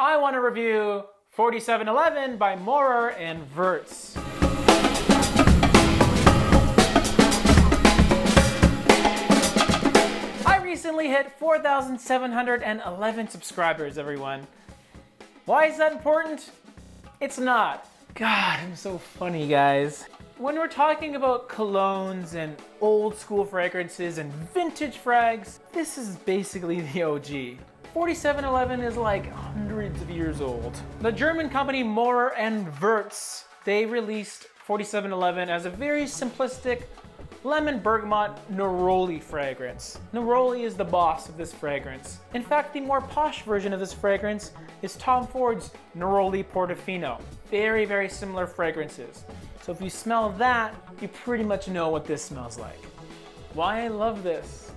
I want to review 4711 by Mauer and Wirtz. I recently hit 4,711 subscribers, everyone. Why is that important? It's not. God, I'm so funny, guys. When we're talking about colognes and old school fragrances and vintage frags, this is basically the OG. 4711 is like hundreds of years old. The German company Mauer and Wirtz, they released 4711 as a very simplistic lemon bergamot neroli fragrance. Neroli is the boss of this fragrance. In fact, the more posh version of this fragrance is Tom Ford's Neroli Portofino. Very, very similar fragrances. So if you smell that, you pretty much know what this smells like. Why I love this.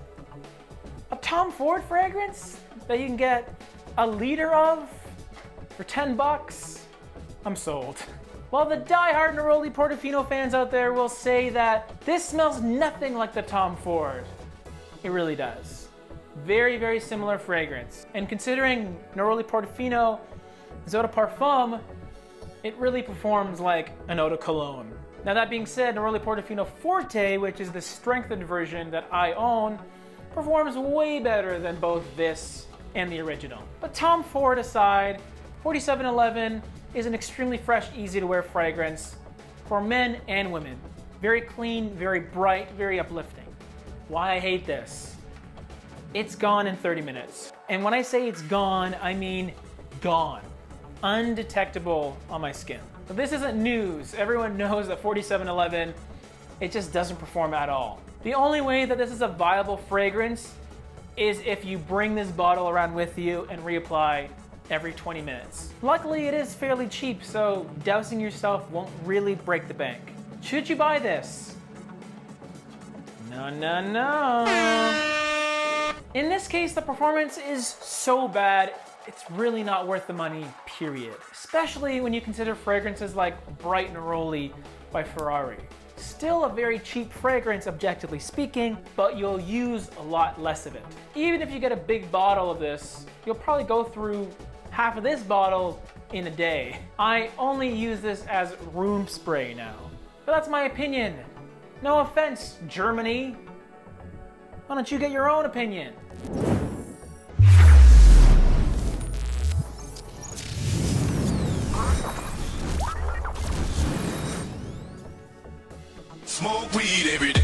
A Tom Ford fragrance that you can get a liter of for 10 bucks? I'm sold. While the die-hard Neroli Portofino fans out there will say that this smells nothing like the Tom Ford, it really does. Very, very similar fragrance. And considering Neroli Portofino is Eau de Parfum, it really performs like an Eau De Cologne. Now that being said, Neroli Portofino Forte, which is the strengthened version that I own, performs way better than both this and the original. But Tom Ford aside, 4711 is an extremely fresh, easy to wear fragrance for men and women. Very clean, very bright, very uplifting. Why I hate this? It's gone in 30 minutes. And when I say it's gone, I mean gone. Undetectable on my skin. But this isn't news. Everyone knows that 4711, it just doesn't perform at all. The only way that this is a viable fragrance is if you bring this bottle around with you and reapply every 20 minutes. Luckily, it is fairly cheap, so dousing yourself won't really break the bank. Should you buy this? No, no, no. In this case, the performance is so bad, it's really not worth the money, period. Especially when you consider fragrances like Bright Neroli by Ferrari. Still a very cheap fragrance, objectively speaking, but you'll use a lot less of it. Even if you get a big bottle of this, you'll probably go through half of this bottle in a day. I only use this as room spray now. But that's my opinion. No offense, Germany. Why don't you get your own opinion? Smoke weed every day.